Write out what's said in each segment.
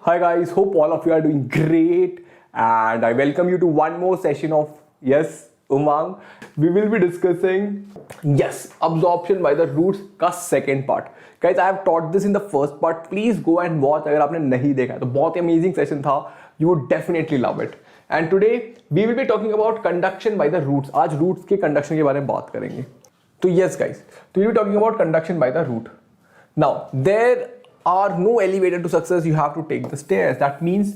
Hi guys, hope all of you are doing great and I welcome you to one more session of Umang. We will be discussing absorption by the roots का second part. Guys, I have taught this in the first part. Please go and watch अगर आपने नहीं देखा तो बहुत amazing session था. You would definitely love it. And today we will be talking about conduction by the roots. आज roots के conduction के बारे में बात करेंगे. तो yes guys, so we will be talking about conduction by the root. Now there are no elevator to success. You have to take the stairs. That means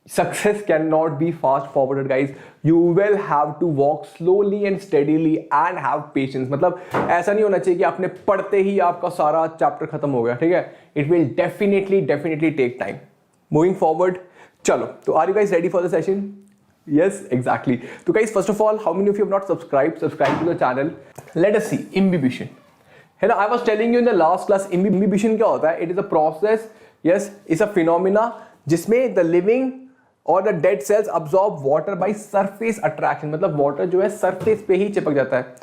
success cannot be fast forwarded guys. You will have to walk slowly and steadily and have patience. मतलब ऐसा नहीं होना चाहिए कि आपने पढ़ते ही आपका सारा चैप्टर खत्म हो गया, ठीक है? It will definitely take time. Moving forward, चलो. तो are you guys ready for the session? Yes, exactly. So guys, first of all, how many of you have not subscribed? Subscribe to the channel. Let us see imbibition. है ना, I was telling you in the last class, imbibition क्या होता है? It is a process, yes, it's a phenomena जिसमें the living और the dead cells absorb water by surface attraction. मतलब water जो है surface पे ही चिपक जाता है.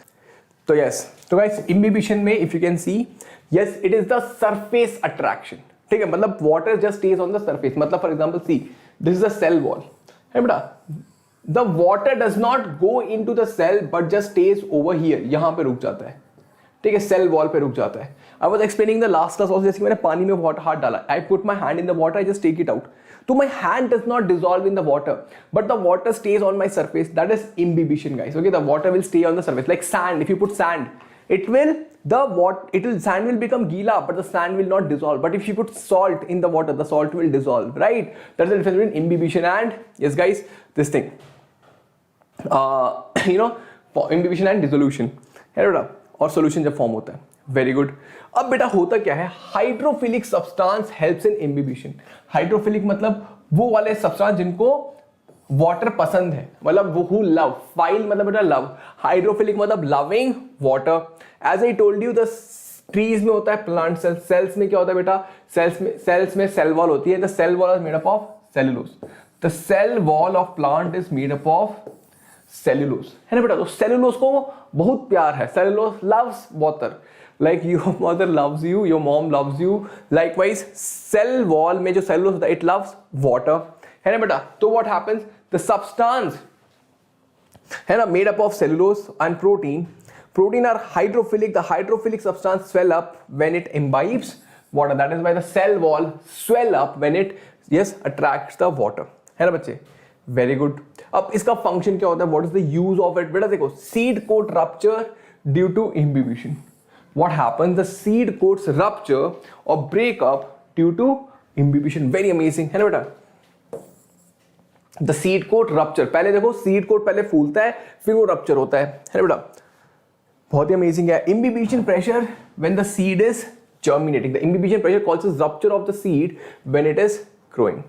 तो yes, तो guys, imbibition में if you can see, yes, it is the surface attraction. ठीक है, मतलब water just stays on the surface. मतलब for example, see, this is a cell wall. है बेटा, the water does not go into the cell but just stays over here. यहाँ पे रुक जाता है. ठीक है, सेल वॉल पे रुक जाता है. I was explaining the last class also, जैसे मैंने पानी में हाथ डाला, I put my hand in the water, I just take it out, तो my hand does not dissolve in the water but the water stays on my surface. That is imbibition guys. Okay, the water will stay on the surface like sand. If you put sand, sand will become gila but the sand will not dissolve. But if you put salt in the water, the salt will dissolve, right? That's the difference between imbibition and yes guys, this thing for imbibition and dissolution है और solution जब form होता है. Very good. अब बेटा होता क्या है, hydrophilic substance helps in imbibition. Hydrophilic मतलब वो वाले सब्सटेंस जिनको वाटर पसंद है, मतलब वो हु लव. फाइल मतलब बेटा लव. हाइड्रोफिलिक मतलब loving water. As I told you, the trees में होता है प्लांट सेल. सेल्स में क्या होता है बेटा, सेल्स में सेल वॉल होती है. The cell wall is made up of cellulose. The cell wall of plant is made up of cellulose, है ना बेटा. तो सेलुलोज को बहुत प्यार है. Cellulose loves water like your mother loves you, your mom loves you. Likewise cell wall में जो सेलुलोज होता है, इट लव्स वाटर, है ना बेटा. तो व्हाट हैपेंस, द सब्सटेंस है ना made up of cellulose and protein are hydrophilic. The hydrophilic substance swell up when it imbibes water. That is why the cell wall swell up when it attracts the water, है ना बच्चे. Very good. अब इसका function क्या होता है, what is the use of it? बेटा देखो, seed coat rupture due to imbibition. What happens, the seed coats rupture और break up due to imbibition. Very amazing, है ना बेटा. द सीड कोट रप्चर, पहले देखो सीड कोट पहले फूलता है फिर वो रप्चर होता है ना बेटा. बहुत ही अमेजिंग है. imbibition pressure when the seed is germinating. The imbibition pressure causes rupture of the seed when it is growing.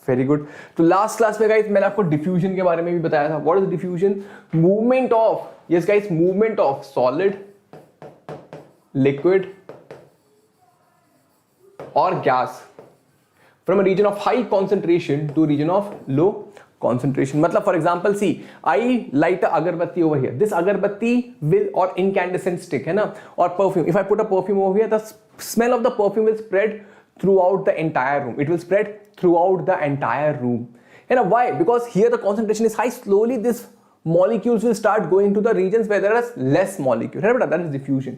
Very good. तो लास्ट क्लास में गाइस मैंने आपको डिफ्यूजन के बारे में भी बताया था. What is diffusion? Movement of, yes guys, movement of solid, liquid और gas from a region of high concentration to region of low concentration. मतलब for example see, I light a agarbatti over here. This agarbatti will और incandescent stick है ना, और perfume. If I put a perfume over here, the smell of the perfume will spread throughout the entire room. It will spread throughout the entire room. You know why? Because here the concentration is high. Slowly this molecules will start going to the regions where there is less molecule. है ना बेटा, that is diffusion.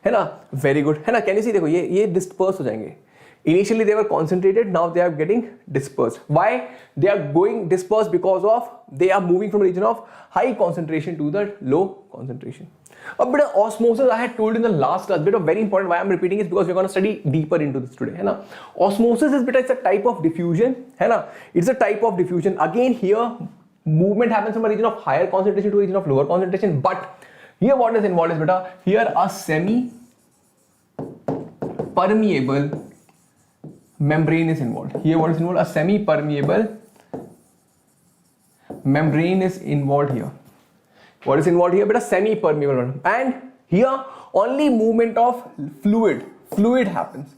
है ना, very good. है ना, can you see, देखो ये disperse हो जाएंगे. Initially they were concentrated, now they are getting dispersed. Why? They are going dispersed because of they are moving from a region of high concentration to the low concentration. A bit of osmosis I had told in the last class, bit of very important. Why I'm repeating is because we're going to study deeper into this today, है ना. Osmosis is it's a type of diffusion, है ना. It's a type of diffusion. Again here movement happens from a region of higher concentration to a region of lower concentration. But here what is involved is beta, here a semi permeable membrane is involved. Here what is involved? A semi permeable membrane is involved here. What is involved here? Beta, semi permeable. And here only movement of fluid happens.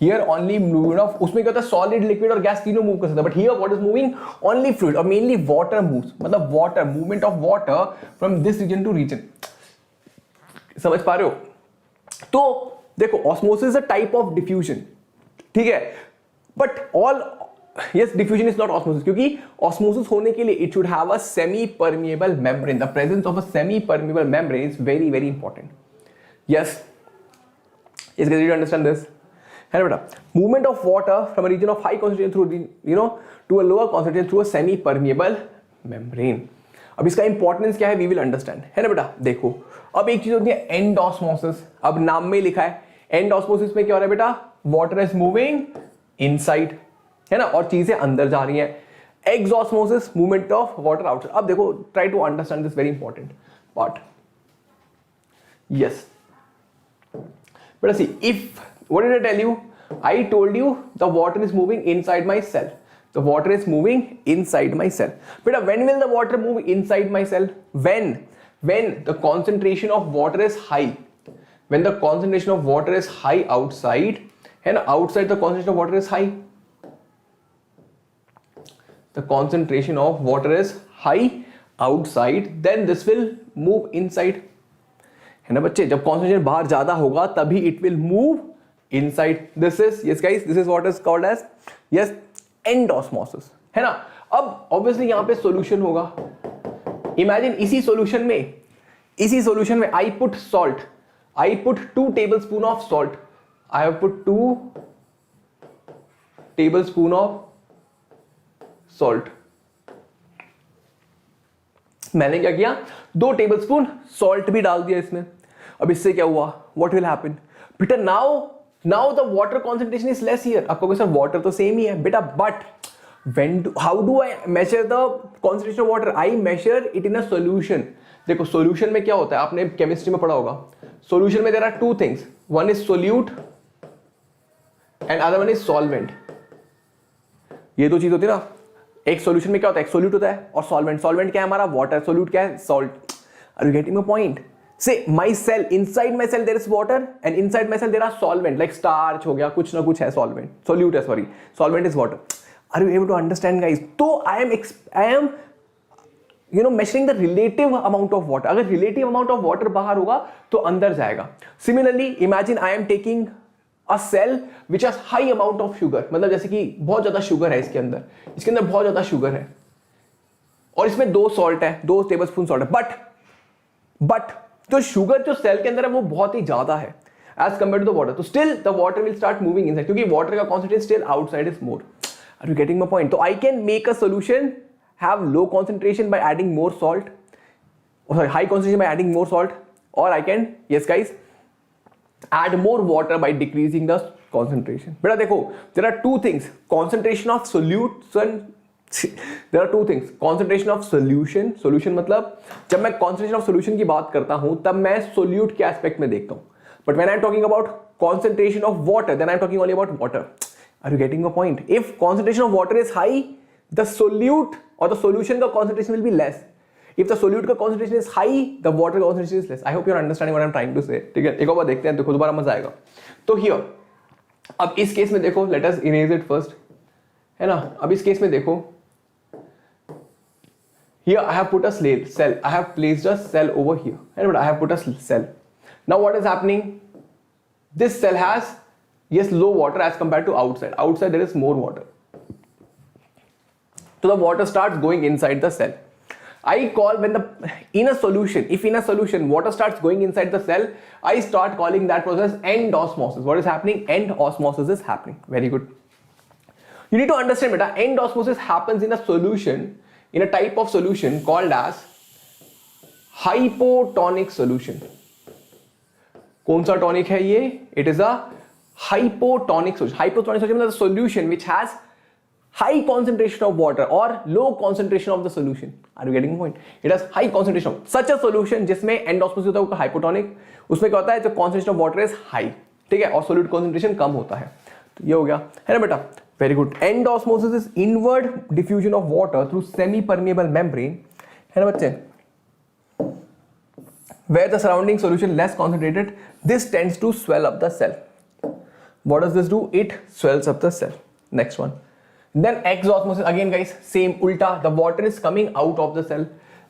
Here only movement of, उसमें क्या होता है, solid, liquid और gas तीनों move कर सकता है. But here what is moving? Only fluid or mainly water moves. मतलब water, movement of water from this region to region. समझ पा रहे हो? तो देखो, osmosis is a type of diffusion. ठीक है, but all yes, diffusion is not osmosis, क्योंकि osmosis होने के लिए it should have a semi permeable membrane. The presence of a semi permeable membrane is very very important. Yes, guys, did you understand this? है ना बेटा, movement of water from a region of high concentration through to a lower concentration through a semi permeable membrane. अब इसका importance क्या है, we will understand, है ना बेटा. देखो, अब एक चीज होती है एंड ऑस्मोसिस. अब नाम में लिखा है एंड ऑस्मोसिस में क्या हो रहा है बेटा, वाटर इज मूविंग इनसाइड, है ना, और चीजें अंदर जा रही हैं. Exosmosis, movement of water outside. अब देखो, try to understand this very important part. Yes बेटा, see if what did I tell you? I told you the water is moving inside my cell. The water is moving inside my cell. Beta, when will the water move inside my cell? When the concentration of water is high. When the concentration of water is high outside, and outside the concentration of water is high. The concentration of water is high outside, then this will move inside. है ना बच्चे, जब concentration बाहर ज्यादा होगा तभी it will move inside. This is, yes guys, this is what is called as, yes, end osmosis, है ना. अब obviously यहाँ पे solution होगा. Imagine इसी solution में I put salt. I put 2 tablespoon of salt. I have put 2 tablespoon of salt. मैंने क्या किया, 2 tablespoon salt भी डाल दिया इसमें. अब इससे क्या हुआ, what will happen? बेटा, now the water concentration is less here. आपको कहोगे सर वाटर तो सेम ही है बेटा, but how do I measure the concentration of water? I measure it in a solution. देखो solution में क्या होता है, आपने केमिस्ट्री में पढ़ा होगा. Solution में there are 2 things. One is solute and other one is solvent. ये 2 चीज होती है ना. एक solution में क्या होता है, एक solute होता है और solvent. Solvent क्या है हमारा, water. Solute क्या है, salt. Are you getting my point? Say my cell, inside my cell there is water and inside my cell there are solvent, like starch हो गया, कुछ ना कुछ है solvent, solute है, sorry, solvent is water. Are you able to understand guys? तो I am measuring the relative amount of water. अगर relative amount of water बाहर होगा तो अंदर जाएगा. Similarly, imagine I am taking a cell which has high amount of sugar. मतलब जैसे कि बहुत ज्यादा शुगर है इसके अंदर बहुत ज्यादा शुगर है और इसमें 2 सॉल्ट है, 2 टेबलस्पून सॉल्ट है, बट तो शुगर जो सेल के अंदर है वो बहुत ही ज्यादा है as compare to the water. तो still the water will start moving inside, क्योंकि वाटर का concentration still outside is more. Are you getting my point? तो I can make a solution have low concentration by adding more salt, sorry high concentration by adding more salt, और I can, yes guys, add more water by decreasing the concentration. बेटा देखो, there are 2 things. Concentration of solution. There are 2 things. Concentration of solution. Solution मतलब जब मैं concentration of solution की बात करता हूं तब मैं solute के aspect में देखता हूं. But when I'm talking about concentration of water, then I'm talking only about water. Are you getting my point? If concentration of water is high, the solute or the solution का concentration will be less. If the solute का concentration is high, the water concentration is less. I hope you're understanding what I'm trying to say. ठीक है, एक और बार देखते हैं, देखो दोबारा मजा आएगा. तो here, अब इस केस में देखो, let us erase it first, है ना. अब इस केस में देखो, here I have put a cell. I have placed a cell over here. And I have put a cell. Now what is happening? This cell has, yes, low water as compared to outside. Outside there is more water. So the water starts going inside the cell. I call when in a solution, if in a solution water starts going inside the cell, I start calling that process end osmosis. What is happening? End osmosis is happening. Very good. You need to understand, beta, end osmosis happens in a solution, in a type of solution called as hypotonic solution. कौन सा tonic है ये? It is a hypotonic solution. Hypotonic solution means a solution which has high concentration of water or low concentration of the solution. Are you getting the point? It has high concentration of such a solution जिसमें end osmosis होता है वो hypotonic. उसमें क्या होता है, जो concentration of water is high, ठीक है, और solute concentration कम होता है. तो ये हो गया, है ना बेटा? Very good. End osmosis is inward diffusion of water through semi-permeable membrane, है ना बच्चे? Where the surrounding solution less concentrated, this tends to swell up the cell. What does this do? It swells up the cell. Next one. Then exosmosis, again guys, same ulta, the water is coming out of the cell.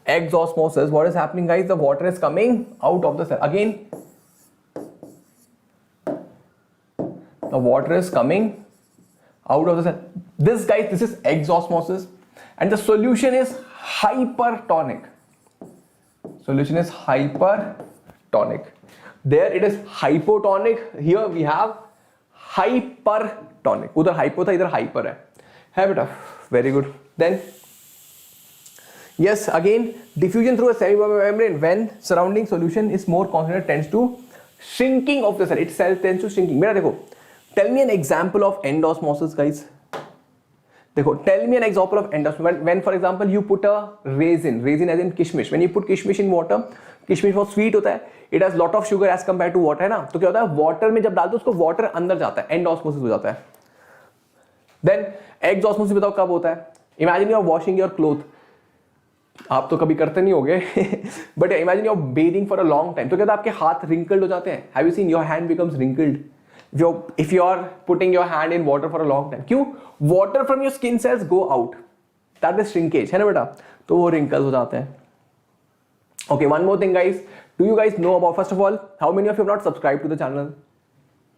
Exosmosis, what is happening guys? The water is coming out of the cell. Again, the water is coming out of the cell. This guys, this is exosmosis, and the solution is hypertonic. Solution is hypertonic. There it is hypotonic. Here we have hypertonic. उधर hypo था, इधर hyper है बेटा. Very good. Then yes, again diffusion through a semi-membrane when surrounding solution is more concentrated tends to shrinking of the cell. Its cell tends to shrinking. बेटा देखो, tell me an example of endosmosis, guys. देखो, tell me an example of endosmosis. When for example you put a raisin as in kishmish. When you put kishmish in water, kishmish बहुत sweet होता है. It has lot of sugar as compared to water, है ना. तो क्या होता है, water में जब डालते हो उसको water अंदर जाता है, endosmosis हो जाता है. Then exosmosis बताओ कब होता है. Imagine you are washing your clothes. आप तो कभी करते नहीं होगे, but imagine you are bathing for a long time. तो क्या होता है, आपके हाथ wrinkled हो जाते हैं. Have you seen your hand becomes wrinkled? If you are putting your hand in water for a long time, क्यों? Water from your skin cells go out. That is shrinkage, है ना बेटा? तो वो wrinkles हो जाते हैं. Okay, one more thing, guys. Do you guys know about, first of all, how many of you have not subscribed to the channel?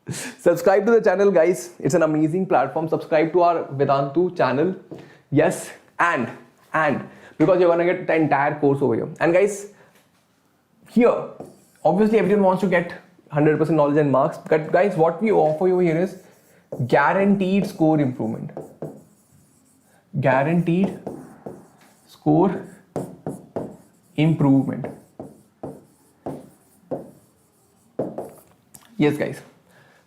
Subscribe to the channel, guys. It's an amazing platform. Subscribe to our Vedantu channel. Yes, and because you're gonna get the entire course over here. And guys, here, obviously everyone wants to get 100% knowledge and marks. But guys, what we offer you here is guaranteed score improvement. Guaranteed score improvement. Yes, guys.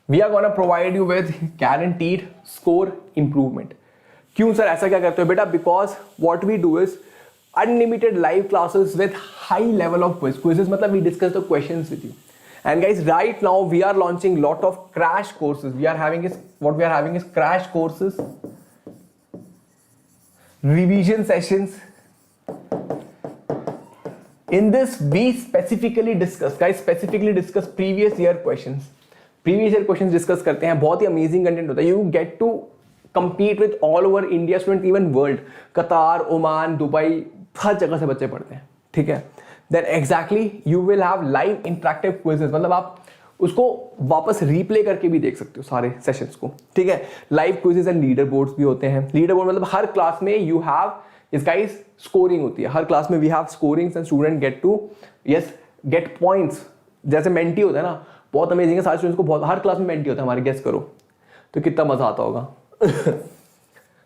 We are gonna provide you with guaranteed score improvement. क्यों sir ऐसा क्या करते हो बेटा? Because what we do is unlimited live classes with high level of quizzes. मतलब we discuss the questions with you. And guys, right now we are launching lot of crash courses. What we are having is crash courses, revision sessions. In this, we specifically discuss previous year questions. Previous year questions discuss करते हैं. बहुत ही amazing content होता है. You get to compete with all over India students, even world. Qatar, Oman, Dubai, हर जगह से बच्चे पढ़ते हैं. ठीक है? Then exactly you will have live interactive quizzes. मतलब आप उसको वापस replay करके भी देख सकते हो सारे sessions को. ठीक है? Live quizzes and leader boards भी होते हैं. Leader board मतलब हर क्लास में you have इस guys scoring होती है. हर क्लास में we have scorings and student get to get points. जैसे मेंटी होता है ना, बहुत अमेजिंग है. सारे स्टूडेंट्स को बहुत, हर क्लास में मेंटी होता है हमारे. गेस करो तो कितना मजा आता होगा.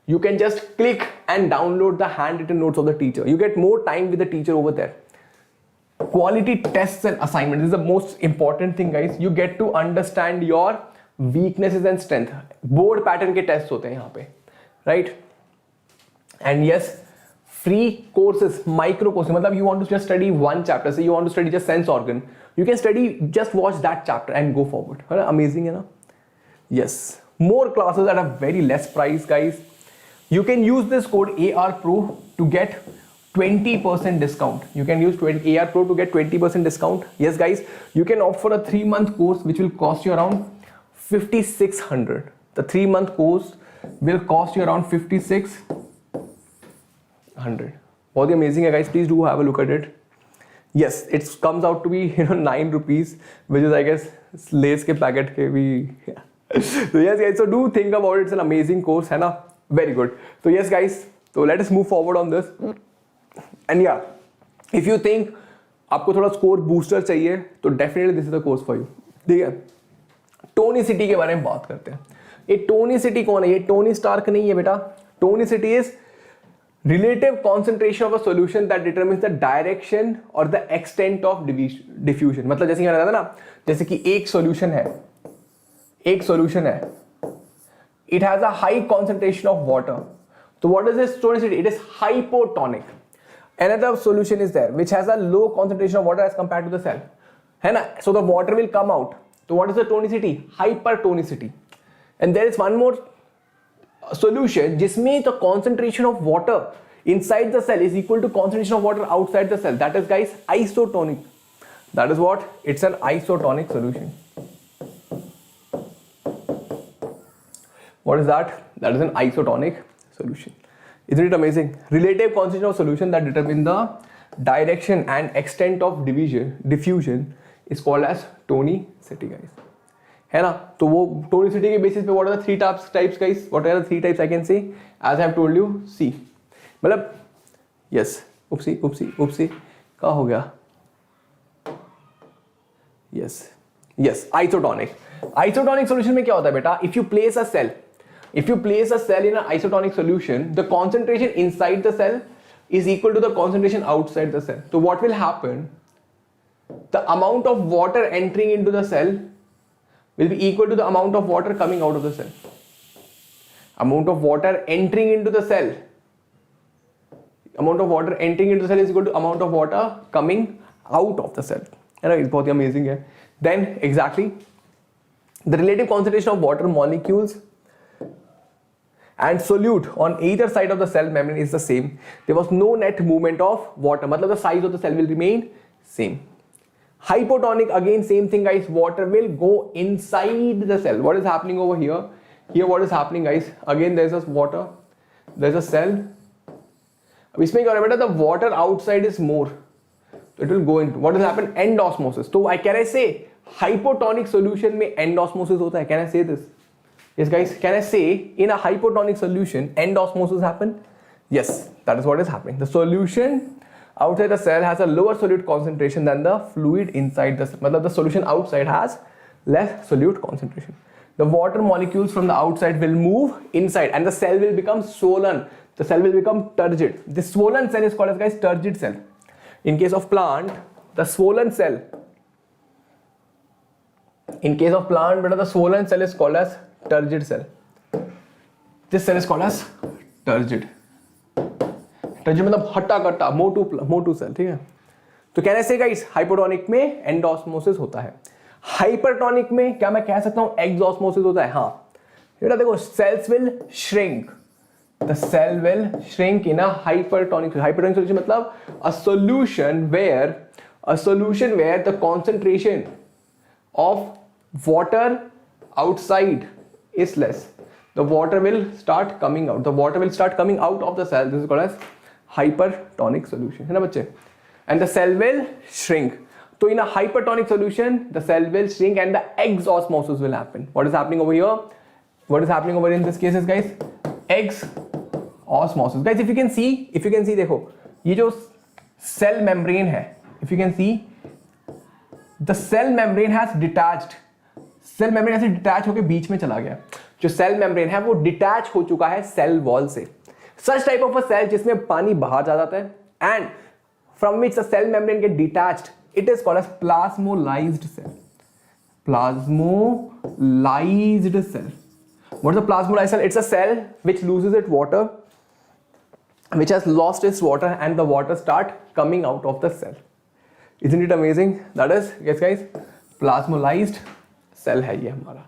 You can just click and download the handwritten notes of the teacher. You get more time with the teacher over there. Quality tests and assignments. This is the most important thing, guys. You get to understand your weaknesses and strength. Board pattern के tests होते हैं यहाँ पे, right? And yes, free courses, micro courses. मतलब you want to just study one chapter. Say you want to study just sense organ. You can study, just watch that chapter and go forward. है ना? Amazing है ना? Yes. More classes at a very less price, guys. You can use this code ARPRO to get 20% discount. You can use ARPRO to get 20% discount. Yes, guys. You can opt for a 3-month course which will cost you around 5,600. The 3-month course will cost you around 5,600. बहुत ही amazing है, guys. Please do have a look at it. Yes, it comes out to be 9 rupees, which is I guess Lay's के packet के भी. So yes, guys. So do think about it. It's an amazing course, है ना? Very good. So yes, guys. So let us move forward on this. And yeah, if you think आपको थोड़ा score booster चाहिए, तो definitely this is the course for you. ठीक है? Tonicity के बारे में बात करते हैं. ये टोनिसिटी कौन है? ये टोनी स्टार्क नहीं है बेटा. Tonicity is relative concentration of a solution that determines the direction or the extent of diffusion. मतलब जैसे यहाँ रहता है ना, जैसे कि एक solution है, it has a high concentration of water. So what is this tonicity? It is hypotonic. Another solution is there which has a low concentration of water as compared to the cell, है ना? So the water will come out. So what is the tonicity? Hypertonicity. And there is one more solution जिसमें the concentration of water inside the cell is equal to concentration of water outside the cell. That is, guys, isotonic. That is what? It's an isotonic solution. What is that? That is an isotonic solution. Isn't it amazing? Relative concentration of solution that determine the direction and extent of diffusion is called as tonicity, guys. है ना. तो वो tonicity के basis पे what are the three types guys, what are the three types I can say as I have told you. See मतलब yes, उपसी क्या हो गया, यस आइसोटोनिक सॉल्यूशन में क्या होता है बेटा, if you place a cell in a isotonic solution, the concentration inside the cell is equal to the concentration outside the cell. So what will happen, the amount of water entering into the cell will be equal to the amount of water coming out of the cell. Amount of water entering into the cell is equal to amount of water coming out of the cell. है ना, बहुत ही amazing है. Then exactly the relative concentration of water molecules and solute on either side of the cell membrane is the same. There was no net movement of water, मतलब the size of the cell will remain same. Hypotonic, again same thing guys, water will go inside the cell. What is happening over here? Here what is happening guys, again there's a water, there's a cell. अब इसमें क्या हो रहा है बेटा, the water outside is more, so it will go into, what will happen, end osmosis. तो can I say hypotonic solution में end osmosis होता है? Can I say this? Yes guys, can I say in a hypotonic solution end osmosis happen? Yes, that is what is happening. The solution outside the cell has a lower solute concentration than the fluid inside the cell. मतलब the solution outside has less solute concentration. The water molecules from the outside will move inside and the cell will become swollen. The cell will become turgid. This swollen cell is called as guys turgid cell. In case of plant, the swollen cell. In case of plant, but the swollen cell is called as turgid cell. This cell is called as turgid. Turgid मतलब हट्टा कट्टा, मोटू cell, ठीक है. तो can I से guys hypotonic में endosmosis होता है. Hypertonic में क्या मैं कह सकता हूं एक्सोस्मोसिस होता है? हाँ बेटा देखो, cells will shrink. The cell will shrink in a hypertonic solution. मतलब a solution where the concentration of water outside is less. The water will start coming out. The water will start coming out of the cell. This is called as hypertonic solution. है ना बच्चे? And the cell will shrink. So in a hypertonic solution, the cell will shrink and the exosmosis will happen. What is happening over here? What is happening over in this case is guys exosmosis. Guys, if you can see देखो ये जो cell membrane है, if you can see the cell membrane has detached. Cell membrane ऐसे detach होके बीच में चला गया. जो cell membrane है वो detach हो चुका है cell wall से. Such type of a cell जिसमें पानी बाहर जा जाता है and from which the cell membrane get detached, it is called as plasmolysed cell. Plasmolysed cell. What is a plasmolysed cell? It's a cell which loses its water, which has lost its water, and the water start coming out of the cell. Isn't it amazing? That is, yes guys, plasmolysed cell है ये हमारा.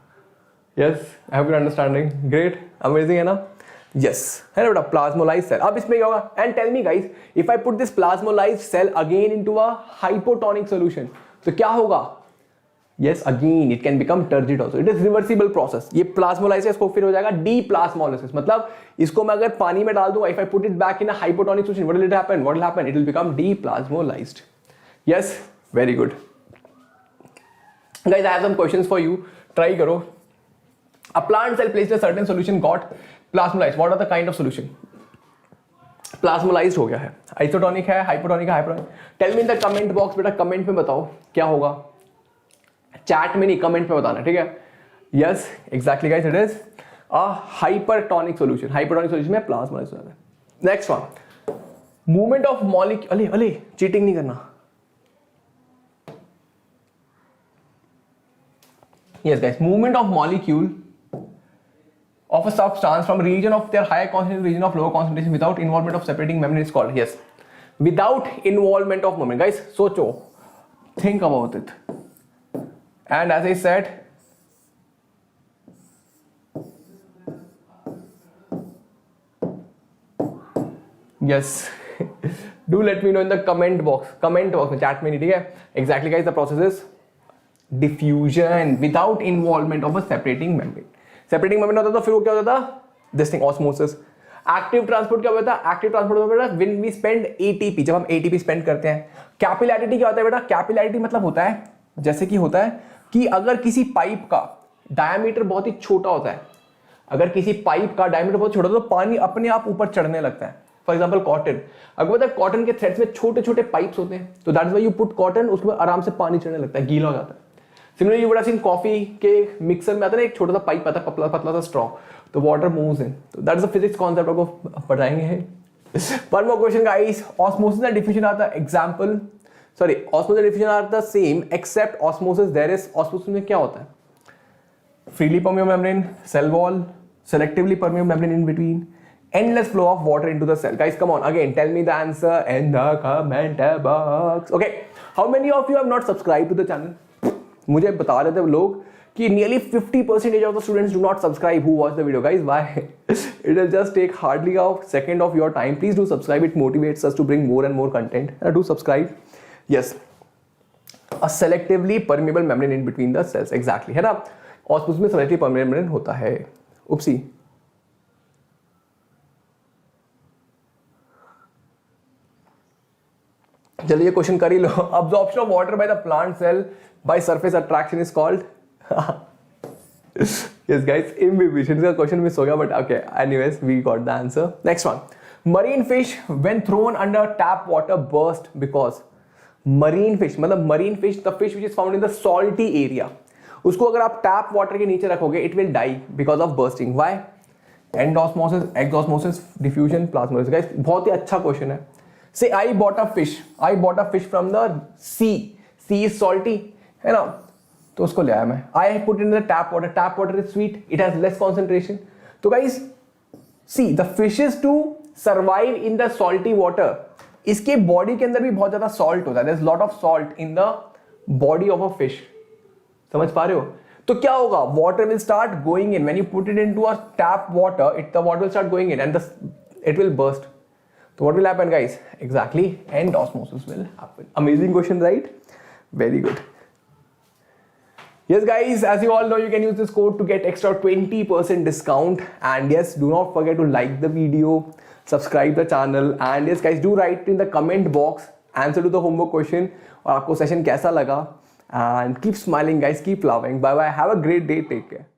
Yes, I have your understanding. Great, amazing है ना? Yes, है ना बेटा, plasmolysed cell. अब इसमें क्या होगा? And tell me guys, if I put this plasmolysed cell again into a hypotonic solution, तो क्या होगा? Yes, again it can become turgid also. It is reversible process. ये plasmolysis को फिर हो जाएगा deplasmolysis. मतलब इसको मैं अगर पानी में डाल दूँ, if I put it back in a hypotonic solution, what will it happen? What will happen? It will become deplasmolysed. Yes, very good. Guys, I have some questions for you. Try करो. A plant cell placed in a certain solution got plasmolysed. What are the kind of solution? Plasmolysed हो गया है. Isotonic है, hypotonic है, hypertonic. Tell me in the comment box, बेटा comment में बताओ क्या होगा. चैट में नहीं, कमेंट पे बताना, ठीक है. Yes exactly guys, it is a hypertonic solution. Hypertonic solution में प्लाज्मोलाइज होता है. Next one, movement of molecule. अले चीटिंग नहीं करना. Yes guys, movement of molecule of a substance from region of their higher concentration region of lower concentration without involvement of separating membrane is called, yes, without involvement of membrane. Guys, सोचो, think about it. And as I said, yes, do let me know in the comment box में, chat में नहीं, ठीक है. Exactly guys, the process is diffusion without involvement of a separating membrane. Separating membrane होता था, फिर वो क्या होता था? This thing, osmosis. Active transport क्या होता है? Active transport होता है when we spend ATP, जब हम ATP spend करते हैं. Capillarity क्या होता है बेटा? Capillarity मतलब होता है, जैसे कि होता है कि अगर किसी पाइप का डायमीटर बहुत ही छोटा होता है, अगर किसी पाइप का डायमीटर बहुत छोटा तो पानी अपने आप ऊपर चढ़ने लगता है। फॉर एग्जाम्पल कॉटन, अगर पता है कॉटन के थ्रेड्स में छोटे छोटे पाइप्स होते हैं, तो that's why you put cotton, उसमें आराम से पानी चढ़ने लगता है, गीला हो जाता है। Similarly you would have seen coffee के मिक्सर में आता है ना एक छोटा सा पाइप आता है, पतला पतला सा स्ट्रॉ, तो वाटर मूव्स इन, तो that is the physics concept आपको पढ़ाएंगे। One more question guys, osmosis and diffusion are the example, sorry osmosis and diffusion are the same except osmosis there is, osmosis में क्या होता है, freely permeable membrane, cell wall, selectively permeable membrane in between, endless flow of water into the cell. Guys, come on, again, tell me the answer in the comment box. Okay, how many of you have not subscribed to the channel? मुझे बता रहे थे लोग कि nearly 50% of the students do not subscribe who watch the video. Guys, why? It will just take hardly a second of your time. Please do subscribe. It motivates us to bring more and more content. Do subscribe. Yes. A selectively permeable membrane in between the cells. Exactly. है ना? Osmosis में selective permeable membrane होता है। उपसी, चलिए question कर ही लो। Absorption of water by the plant cell by surface attraction is called, yes guys, imbibition का क्वेश्चन मिस हो गया, but okay, anyways we got the answer. Next one, marine fish when thrown under tap water burst because, marine fish मतलब marine fish, the fish which is found in the salty area, उसको अगर आप tap water के नीचे रखोगे it will die because of bursting. Why? Endosmosis, exosmosis, diffusion, plasmolysis. Guys बहुत ही अच्छा क्वेश्चन है। Say I bought a fish from the sea is salty, है ना, तो उसको ले आया मैं, I put in the tap water is sweet, it has less concentration. तो guys see the fishes to survive in the salty water, इसके body के अंदर भी बहुत ज्यादा सॉल्ट होता है, there is lot of salt in the body of a fish. समझ पा रहे हो? तो क्या होगा, water will start going in, when you put it into a tap water, the water will start going in and it will burst. तो what will happen guys? Exactly, endosmosis will happen. Amazing question, right? Very good. Yes guys, as you all know, you can use this code to get extra 20% discount, and yes, do not forget to like the video, subscribe the channel, and yes guys, do write in the comment box answer to the homework question और आपको session कैसा लगा, and keep smiling guys, keep laughing. Bye bye, have a great day, take care.